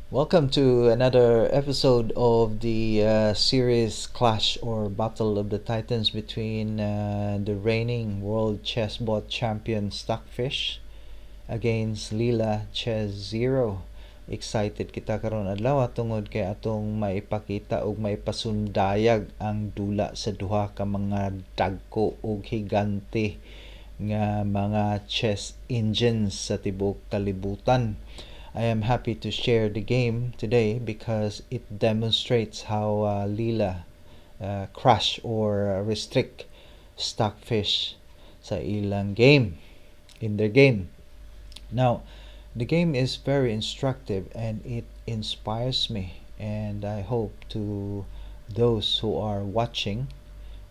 Welcome to another episode of the series Clash or Battle of the Titans between the reigning world chessbot champion Stockfish against Leelah Chess Zero. Excited kita karon adlaw tungod kay atong maipakita ug maipasundayag ang dula sa duha ka mga dagko ug higante nga mga chess engines sa tibuok kalibutan. I am happy to share the game today because it demonstrates how Leela crush or restrict Stockfish sa ilang game, in their game. Now, the game is very instructive and it inspires me, and I hope to those who are watching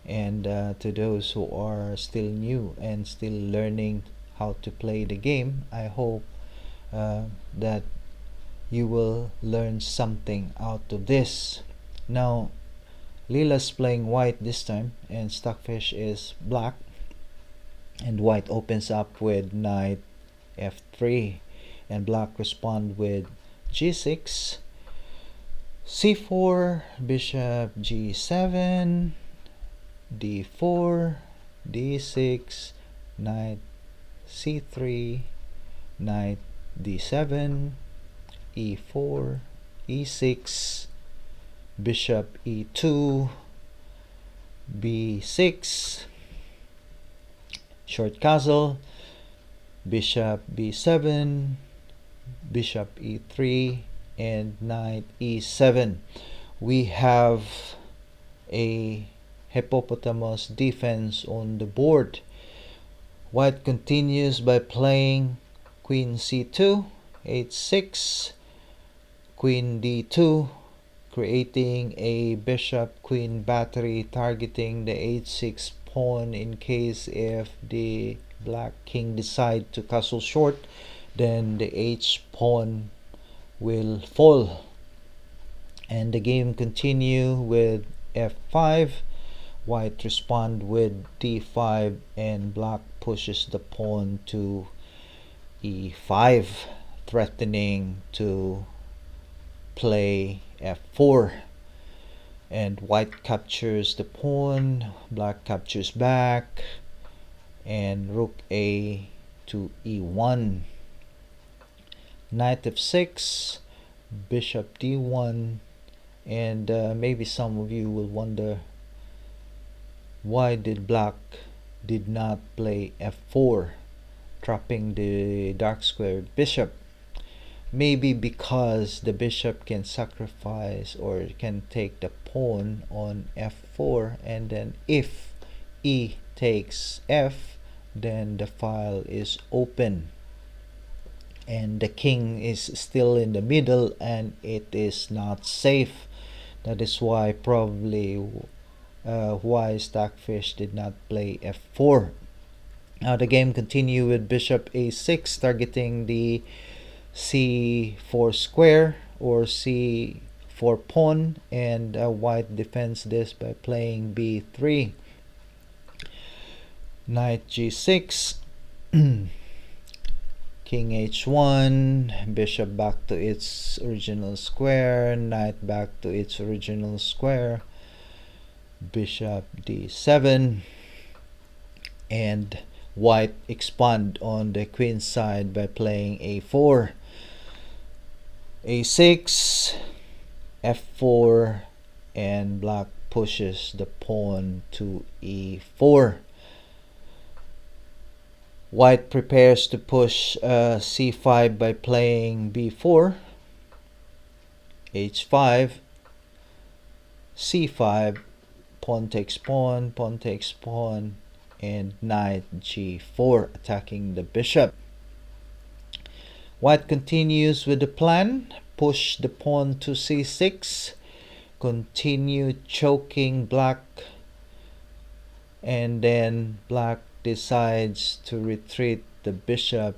and to those who are still new and still learning how to play the game, I hope that you will learn something out of this. Now, Leela's playing white this time, and Stockfish is black. And white opens up with knight f3, and black respond with g6, c4, bishop g7, d4, d6, knight c3, knight d7, e4, e6, bishop e2, b6, short castle, bishop b7, bishop e3, and knight e7. We have a hippopotamus defense on the board. White continues by playing queen c2, h6, queen d2, creating a bishop queen battery targeting the h6 pawn in case if the black king decide to castle short, then the h pawn will fall. And the game continue with f5. White respond with d5, and black pushes the pawn to e5, threatening to play f4. And white captures the pawn, black captures back, and rook a to e1. Knight f6, bishop d1, and maybe some of you will wonder, why did black did not play f4, trapping the dark squared bishop? Maybe because the bishop can sacrifice or can take the pawn on f4, and then if e takes f, then the file is open and the king is still in the middle and it is not safe. That is why probably why Stockfish did not play f4. Now the game continue with bishop a6, targeting the c4 square or c4 pawn, and white defends this by playing b3. Knight g6, king h1, bishop back to its original square, knight back to its original square, bishop d7, and white expand on the queen side by playing a4, a6, f4, and black pushes the pawn to e4. White prepares to push c5 by playing b4, h5, c5, pawn takes pawn, pawn takes pawn, and knight g4, attacking the bishop. White continues with the plan, push the pawn to c6, continue choking black, and then black decides to retreat the bishop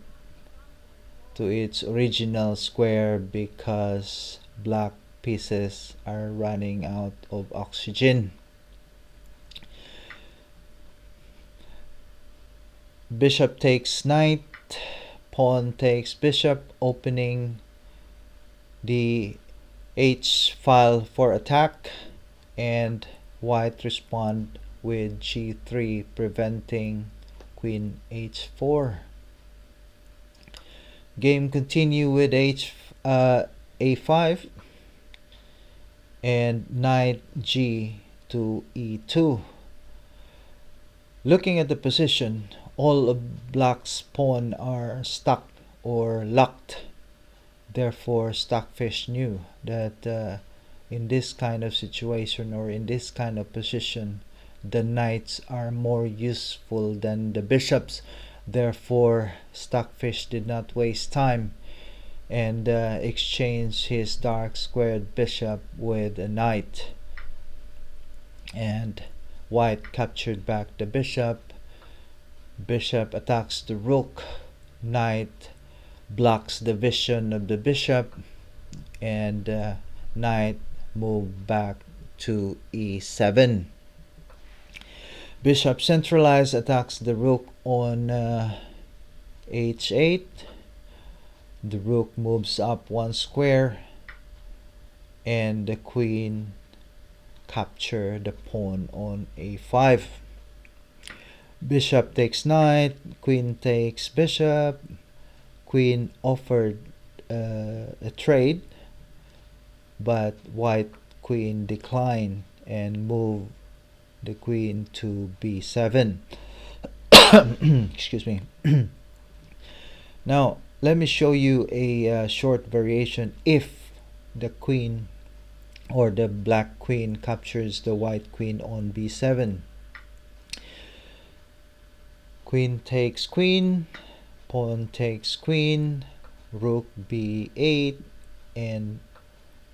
to its original square because black pieces are running out of oxygen. Bishop takes knight, pawn takes bishop, opening the H file for attack, and white respond with G3, preventing queen H4. Game continue with A5 and knight G to E2. Looking at the position, all of black's pawn are stuck or locked. Therefore, Stockfish knew that in this kind of situation or in this kind of position, the knights are more useful than the bishops. Therefore, Stockfish did not waste time and exchanged his dark squared bishop with a knight. And white captured back the bishop. Bishop attacks the rook. Knight blocks the vision of the bishop, and knight move back to E7. Bishop centralized attacks the rook on H8. The rook moves up one square, and the queen capture the pawn on A5. Bishop takes knight, queen takes bishop. Queen offered a trade, but white queen declined and moved the queen to B7. Excuse me. Now, let me show you a short variation if the queen or the black queen captures the white queen on B7. Queen takes queen, pawn takes queen, rook B8 and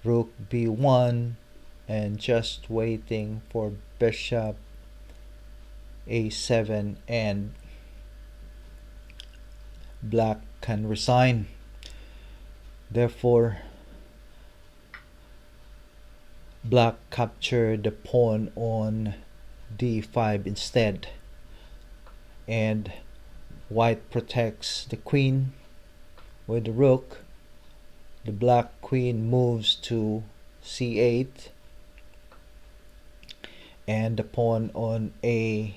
rook B1, and just waiting for bishop A7, and black can resign. Therefore, black captured the pawn on D5 instead, and white protects the queen with the rook. The black queen moves to C8, and the pawn on A4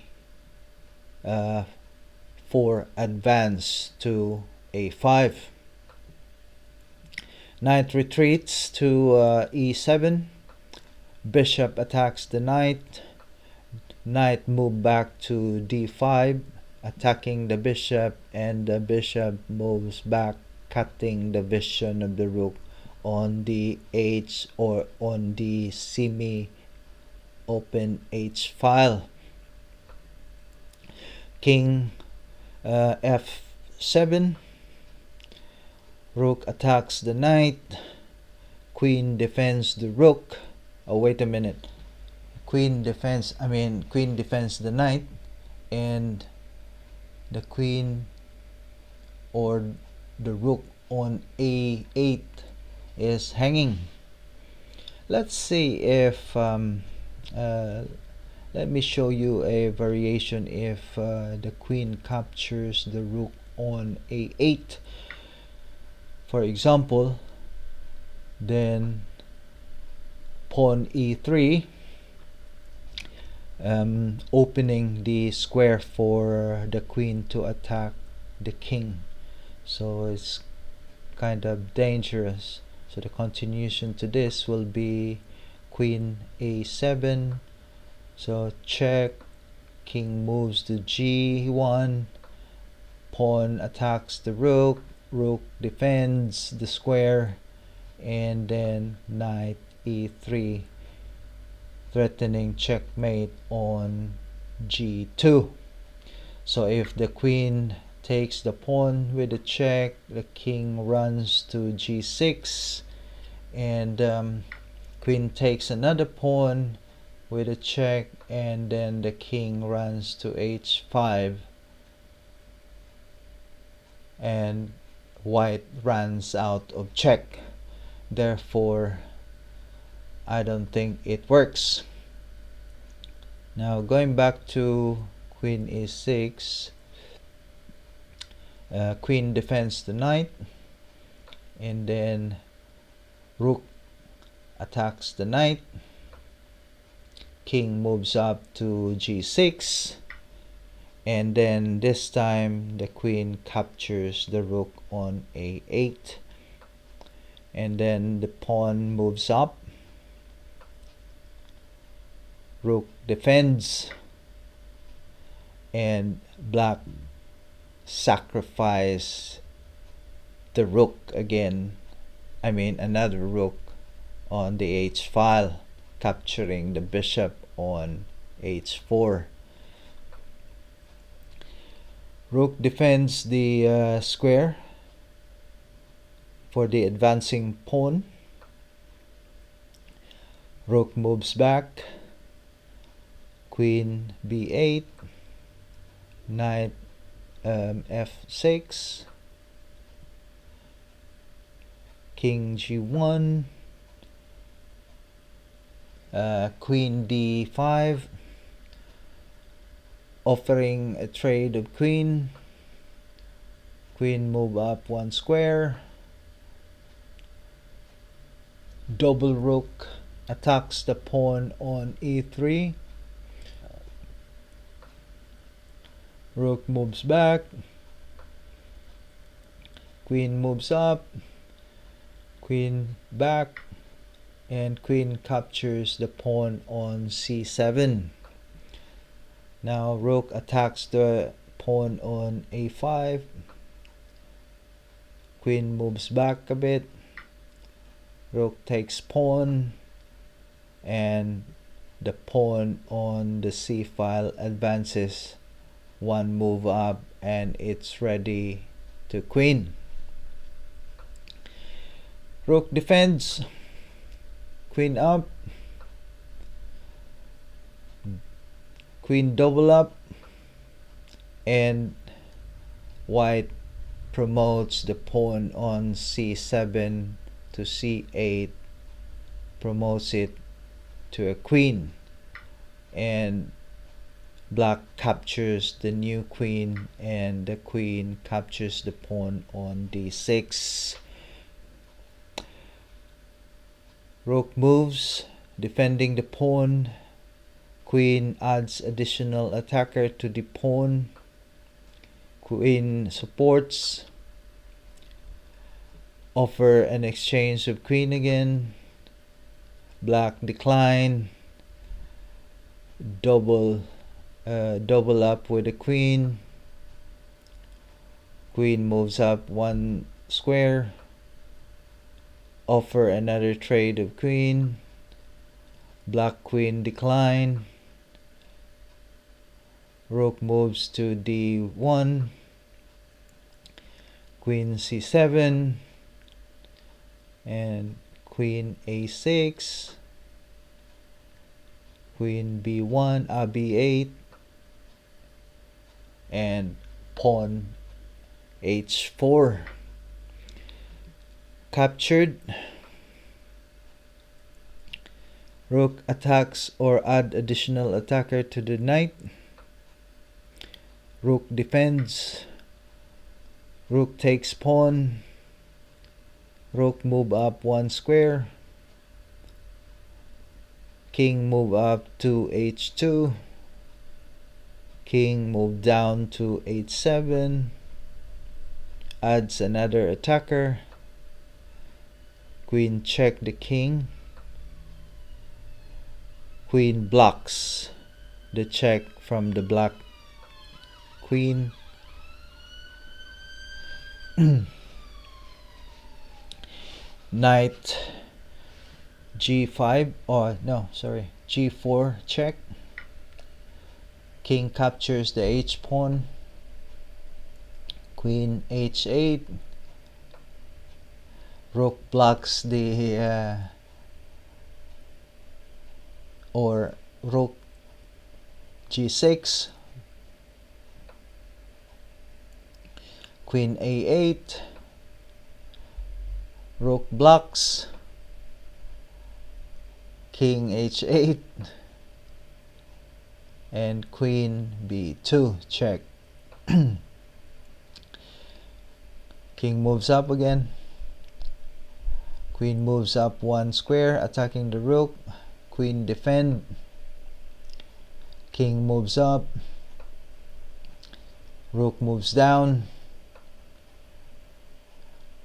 advance to A5. Knight retreats to E7. Bishop attacks the knight. Knight move back to D5, attacking the bishop, and the bishop moves back, cutting the vision of the rook on the H or on the semi-open H file. King F7. Rook attacks the knight. Queen defends the rook. Oh, wait a minute. Queen defends the knight, and the queen or the rook on A8 is hanging. Let's see if let me show you a variation if the queen captures the rook on A8, for example. Then pawn E3, opening the square for the queen to attack the king, so it's kind of dangerous. So the continuation to this will be queen A7, so check, king moves to G1, pawn attacks the rook, rook defends the square, and then knight E3, threatening checkmate on G2. So if the queen takes the pawn with a check, the king runs to G6, and queen takes another pawn with a check, and then the king runs to H5, and white runs out of check. Therefore, I don't think it works. Now going back to queen E6, queen defends the knight, and then Rook attacks the knight. King moves up to g6. And then this time the queen captures the rook on a8. And then the pawn moves up. Rook defends. And black sacrifice the rook again. I mean another rook on the h file, capturing the bishop on h4. Rook defends the square for the advancing pawn. Rook moves back. Queen b8. Knight f6. King g1. Queen d5. Offering a trade of queen. Queen move up one square. Double rook attacks the pawn on e3. Rook moves back. Queen moves up. Queen back. And queen captures the pawn on c7. Now rook attacks the pawn on a5. Queen moves back a bit. Rook takes pawn. And the pawn on the c file advances one move up, and it's ready to queen. Rook defends. Queen up. Queen double up. And white promotes the pawn on c7 to c8, promotes it to a queen, and black captures the new queen, and the queen captures the pawn on d6. Rook moves, defending the pawn. Queen adds additional attacker to the pawn. Queen supports. Offer an exchange of queen again. Black decline. Double up with the queen. Queen moves up one square. Offer another trade of queen. Black queen decline. Rook moves to d1. Queen c7. And queen a6. Queen b1, b8. And pawn h4. Captured. Rook attacks or add additional attacker to the knight. Rook defends. Rook takes pawn. Rook move up one square. King move up to h2. King move down to h7. Adds another attacker. Queen check the king. Queen blocks the check from the black queen. Knight g5, g4 check. King captures the h pawn. Queen h8. Rook blocks the rook g6. Queen a8. Rook blocks. King h8. And queen b2 check. King moves up again. Queen moves up 1 square, attacking the rook. Queen defend. King moves up. Rook moves down,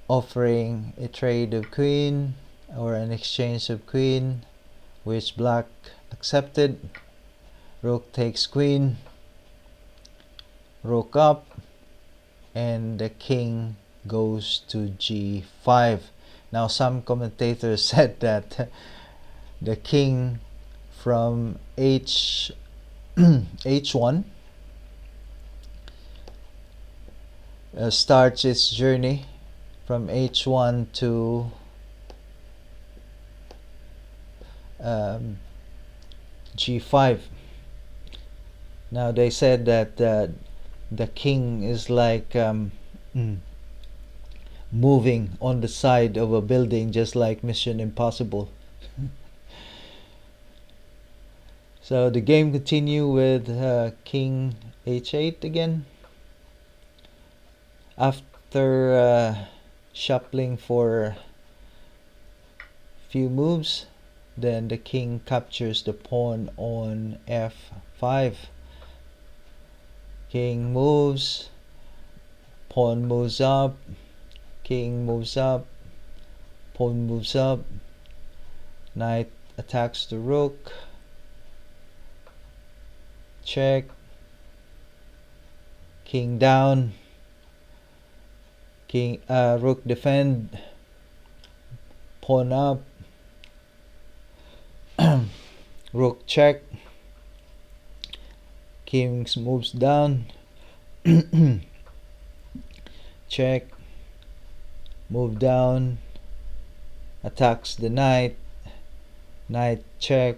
offering a trade of queen or an exchange of queen, which black accepted. Rook takes queen. Rook up, and the king goes to g5. Now some commentators said that the king from h1 starts its journey from h1 to g5. Now they said that the king is like moving on the side of a building, just like Mission Impossible. So the game continue with king h8 again. After shuffling for few moves, then the king captures the pawn on f5. King moves, pawn moves up, king moves up, pawn moves up, knight attacks the rook, check, king down, rook defend, pawn up, rook check, king moves down, check, move down, attacks the knight, knight check,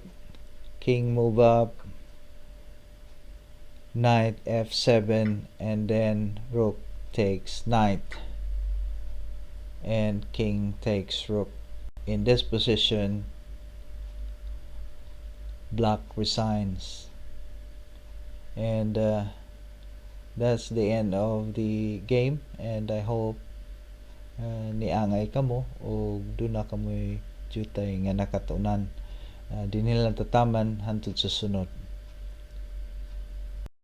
king move up, knight f7, and then rook takes knight, and king takes rook. In this position, black resigns, and that's the end of the game. And I hope niangay kamo o doon na kamoy jutay nga nakatunan dinhi lang tataman hantod sa sunod.